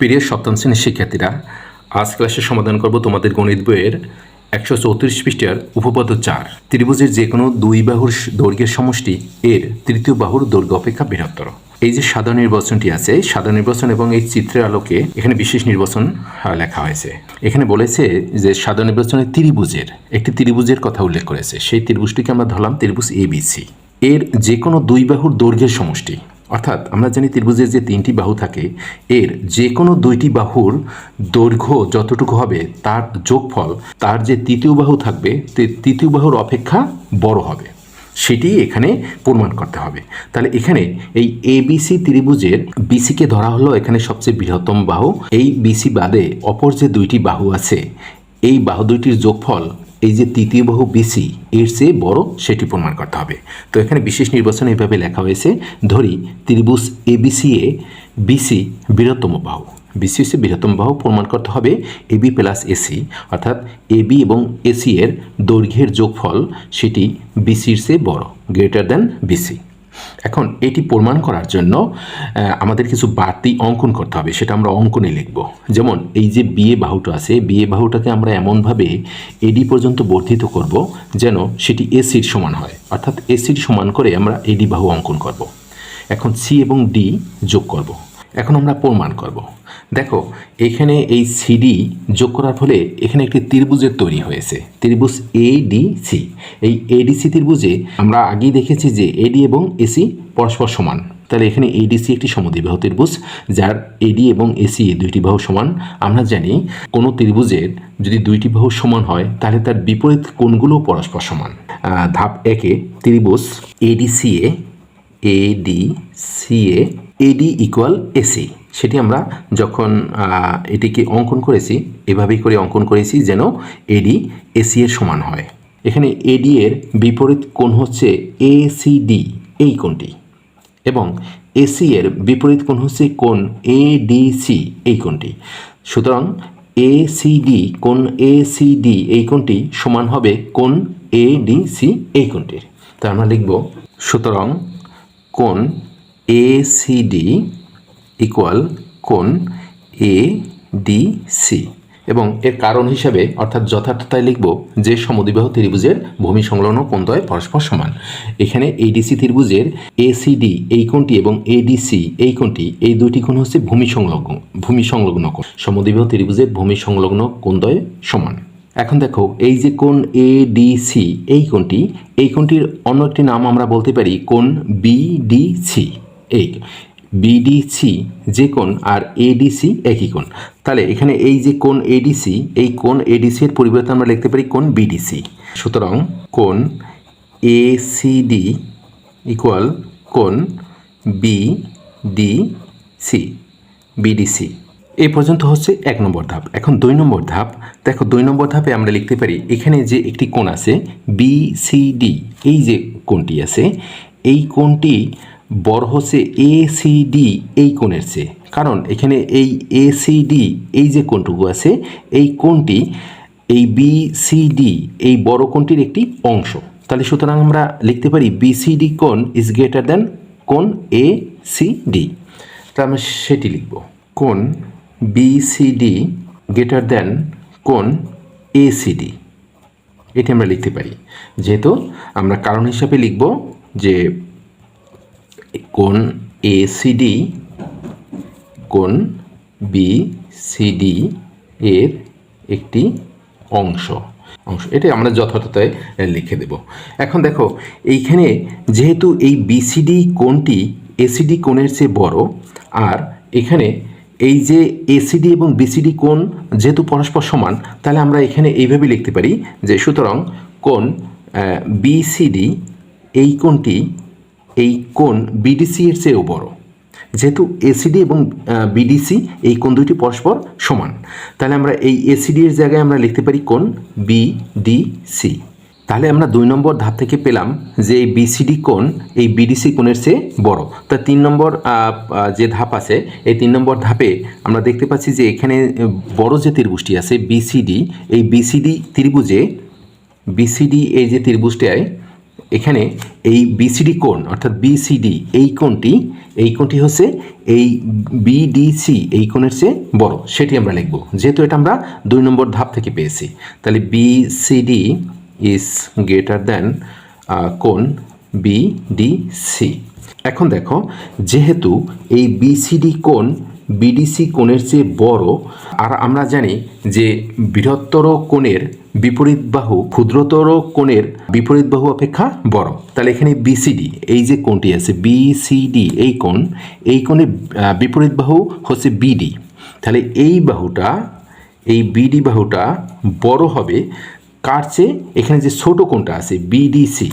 প্রিয় সপ্তম শ্রেণীর শিক্ষার্থীরা, আজ ক্লাসে সমাধান করব তোমাদের গণিত বইয়ের 134 পৃষ্ঠার উপপাদ্য 4। ত্রিভুজের যে কোনো দুই বাহুর দৈর্ঘ্যের সমষ্টি এর তৃতীয় বাহুর দৈর্ঘ্য অপেক্ষা বৃহত্তর। এই যে সাধারণ নির্বাচনটি আছে, সাধারণ নির্বাচন এবং এই চিত্রের আলোকে এখানে বিশেষ নির্বাচন লেখা হয়েছে। এখানে বলেছে যে সাধারণ নির্বাচনে একটি ত্রিভুজের কথা উল্লেখ করেছে। সেই ত্রিভুজটিকে আমরা ধরলাম ত্রিভুজ ABC। এর যে কোনো দুই বাহুর দৈর্ঘ্যের সমষ্টি, অর্থাৎ আমরা জানি ত্রিভুজের যে তিনটি বাহু থাকে, এর যে কোনো দুইটি বাহুর দৈর্ঘ্য যতটুকু হবে তার যোগফল তার যে তৃতীয় বাহু থাকবে তৃতীয় বাহুর অপেক্ষা বড় হবে, সেটি এখানে প্রমাণ করতে হবে। তাহলে এখানে এই ABC ত্রিভুজের BCকে ধরা হলো এখানে সবচেয়ে বৃহত্তম বাহু। এই BC বাদে অপর যে দুইটি বাহু আছে, এই বাহু দুইটির যোগফল এই যে তৃতীয় বাহু BC এর চেয়ে বড়, সেটি প্রমাণ করতে হবে। তো এখানে বিশেষ নির্বাচন এইভাবে লেখা হয়েছে। ধরি ত্রিভুজ ABC এ BC বৃহত্তম বাহু, BC হচ্ছে বৃহত্তম বাহু, প্রমাণ করতে হবে AB প্লাস AC, অর্থাৎ AB এবং AC এর দৈর্ঘ্যের যোগফল সেটি BCর চেয়ে বড়, গ্রেটার দ্যান BC। এখন এটি প্রমাণ করার জন্য আমাদের কিছু বাড়তি অঙ্কন করতে হবে, সেটা আমরা অঙ্কনে লিখব। যেমন এই যে BA বাহুটা আছে, BA বাহুটাকে আমরা এমনভাবে AD পর্যন্ত বর্ধিত করব যেন সেটি ACর সমান হয়, অর্থাৎ ACর সমান করে আমরা AD বাহু অঙ্কন করব। এখন C এবং D যোগ করব। এখন আমরা প্রমাণ করব। দেখো এখানে এই CD যোগ করার ফলে এখানে একটি ত্রিভুজের তৈরি হয়েছে, ত্রিভুজ ADC। এই ADC ত্রিভুজে আমরা আগেই দেখেছি যে AD এবং AC পরস্পর সমান। তাহলে এখানে ADC একটি সমদ্বিবাহু ত্রিভুজ, যার AD এবং AC দুইটি বাহু সমান। আমরা জানি কোনো ত্রিভুজের যদি দুইটি বাহু সমান হয় তাহলে তার বিপরীত কোণগুলো পরস্পর সমান। ধাপ 1-এ ত্রিভুজ ADCA AD ইকুয়াল AC, সেটি আমরা যখন এটিকে অঙ্কন করেছি এভাবেই করে অঙ্কন করেছি যেন AD AC এর সমান হয়। এখানে AD এর বিপরীত কোণ হচ্ছে ACD, এই কোণটি, এবং AC এর বিপরীত কোণ হচ্ছে কোণ ADC, এই কোণটি। সুতরাং ACD কোণ ACD এই কোণটি সমান হবে কোণ ADC এই কোণটির। তা আমরা লিখব, সুতরাং কোণ ACD ইকুয়াল কোণ ADC, এবং এর কারণ হিসাবে অর্থাৎ যথার্থতায় লিখব যে সমদ্বিবাহু ত্রিভুজের ভূমি সংলগ্ন কোণদ্বয় পরস্পর সমান। এখানে ADC ত্রিভুজের ACD এই কোণটি এবং ADC এই কোণটি, এই দুইটি কোণ হচ্ছে ভূমি সংলগ্ন কোণ। সমদ্বিবাহু ত্রিভুজের ভূমি সংলগ্ন কোণদ্বয় সমান। এখন দেখো এই যে কোণ ADC এই কোণটির অন্য একটি নাম আমরা বলতে পারি কোণ BDC। এই BDC যে কোণ আর ADC একই কোণ। তাহলে এখানে এই যে কোণ ADC, এই কোণ ADC এর পরিবর্তে আমরা লিখতে পারি কোণ BDC। সুতরাং কোণ ACD ইকুয়াল কোণ BDC। এই পর্যন্ত হচ্ছে 1 নম্বর ধাপ। এখন 2 নম্বর ধাপ। দেখো 2 নম্বর ধাপে আমরা লিখতে পারি এখানে যে একটি কোণ আছে BCD, এই যে কোণটি আছে এই কোণটি বড় হচ্ছে ACD এই কোণের চেয়ে, কারণ এখানে এই ACD এই যে কোণটুকু আছে এই কোণটি এই BCD এই বড় কোণটির একটি অংশ। তাহলে সুতরাং আমরা লিখতে পারি BCD কোণ ইজ গ্রেটার দ্যান কোণ ACD। তাহলে আমরা সেটি লিখব, কোণ BCD গ্রেটার দ্যান কোণ ACD, এটি আমরা লিখতে পারি। যেহেতু আমরা কারণ হিসাবে লিখব যে কোণ ACD কোণ BCD এর একটি অংশ, এটা আমরা যথার্থতায় লিখে দেব। এখন দেখো এইখানে যেহেতু এই BCD কোণটি ACD কোণের চেয়ে বড়, আর এখানে এই যে ACD এবং BCD কোণ যেহেতু পরস্পর সমান, তাহলে আমরা এখানে এইভাবে লিখতে পারি যে সুতরাং কোণ BCD এই কোণটি এই কোণ BDC এর চেয়েও বড়। যেহেতু ACD এবং BDC এই কোণ দুইটি পরস্পর সমান, তাহলে আমরা এই ACD এর জায়গায় আমরা লিখতে পারি কোণ BDC। তাহলে আমরা 2 নম্বর ধাপ থেকে পেলাম যে এই BCD কোণ এই BDC কোণের চেয়ে বড়। তা 3 নম্বর যে ধাপ আছে, এই 3 নম্বর ধাপে আমরা দেখতে পাচ্ছি যে এখানে বড় যে ত্রিভুজটি আছে BCD, এই BCD ত্রিভুজে BCD এই যে ত্রিভুজটায় এখানে এই বিসিডি কোণ অর্থাৎ বিসিডি এই কোণটি হচ্ছে এই বিডিসি এই কোণের চেয়ে বড়, সেটি আমরা লিখব, যেহেতু এটা আমরা 2 নম্বর ধাপ থেকে পেয়েছি। তাহলে বিসিডি ইজ গ্রেটার দ্যান কোণ বিডিসি। এখন দেখো, যেহেতু এই বিসিডি কোণ বিডিসি কোণের চেয়ে বড়, আর আমরা জানি যে বৃহত্তর কোণের বিপরীত বাহু ক্ষুদ্রতর কোণের বিপরীত বাহু অপেক্ষা বড়, তাহলে এখানে বিসিডি এই যে কোণটি আছে বিসিডি এই কোণের বিপরীত বাহু হচ্ছে বিডি। তাহলে এই বিডি বাহুটা বড় হবে কার চেয়ে? এখানে যে ছোট কোণটা আছে বিডিসি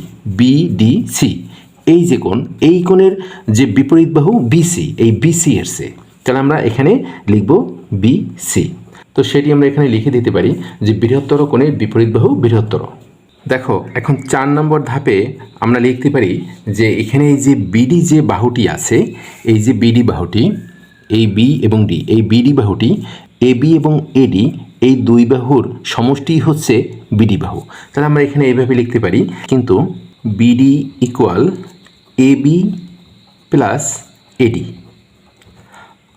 এই যে কোণ, এই কোণের যে বিপরীত বাহু বিসি, এই বিসি এর চেয়ে। তাহলে আমরা এখানে লিখব বিসি। তো সেটি আমরা এখানে লিখে দিতে পারি যে বৃহত্তর কোণের বিপরীত বাহু বৃহত্তর। দেখো, এখন 4 নম্বর ধাপে আমরা লিখতে পারি যে এখানে এই যে বিডি যে বাহুটি আছে, এই যে বিডি বাহুটি, এই বি এবং ডি, এই বিডি বাহুটি এবি এবং এডি এই দুই বাহুর সমষ্টি হচ্ছে বিডি বাহু। তাহলে আমরা এখানে এইভাবে লিখতে পারি, কিন্তু বিডি ইকুয়াল এবি প্লাস এডি।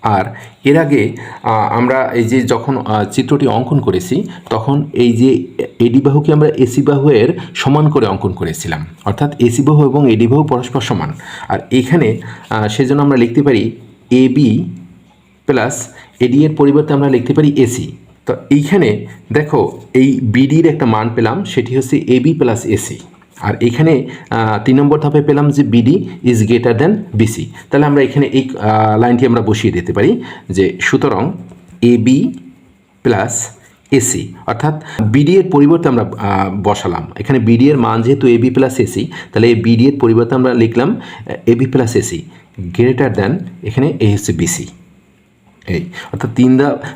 আর এর আগে আমরা এই যে যখন চিত্রটি অঙ্কন করেছি, তখন এই যে এডি বাহুকে আমরা এসি বাহুয়ের সমান করে অঙ্কন করেছিলাম, অর্থাৎ এসি বাহু এবং এডি বাহু পরস্পর সমান। আর এখানে সেজন্য আমরা লিখতে পারি এবি প্লাস এডি এর পরিবর্তে আমরা লিখতে পারি এসি। তো এইখানে দেখো, এই বিডির একটা মান পেলাম, সেটি হচ্ছে এবি প্লাস এসি। আর এখানে 3 নম্বর ধাপে পেলাম যে BD is greater than BC. তাহলে আমরা এখানে এই লাইনটি আমরা বসিয়ে দিতে পারি যে সুতরাং এবি প্লাস এসি, অর্থাৎ বিডি এর পরিবর্তে আমরা বসালাম এখানে বিডি এর মান যেহেতু এবি প্লাস এসি, তাহলে এই বিডি এর পরিবর্তে আমরা লিখলাম AB plus AC greater than এখানে এ হচ্ছে বিসি। এই অর্থাৎ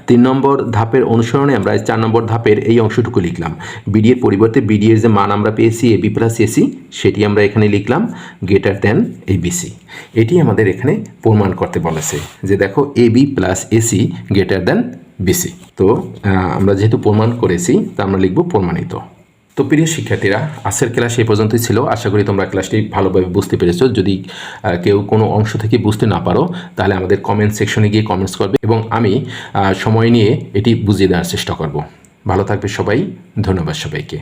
3 নম্বর ধাপের অনুসরণে আমরা 4 নম্বর ধাপের এই অংশটুকু লিখলাম। বিডি এর পরিবর্তে বিডি এর যে মান আমরা পেয়েছি এবি প্লাস এসি, সেটি আমরা এখানে লিখলাম গ্রেটার দ্যান এই বিসি। এটি আমাদের এখানে প্রমাণ করতে বলেছে যে দেখো AB plus AC greater than BC. তো আমরা যেহেতু প্রমাণ করেছি, তা আমরা লিখব প্রমাণিত। তো প্রিয় শিক্ষার্থীরা, আজকের ক্লাস এই পর্যন্তই ছিল। আশা করি তোমরা ক্লাসটি ভালোভাবে বুঝতে পেরেছো। যদি কেউ কোনো অংশ থেকে বুঝতে না পারো, তাহলে আমাদের কমেন্ট সেকশনে গিয়ে কমেন্টস করবে এবং আমি সময় নিয়ে এটি বুঝিয়ে দেওয়ার চেষ্টা করব। ভালো থাকবে সবাই। ধন্যবাদ সবাইকে।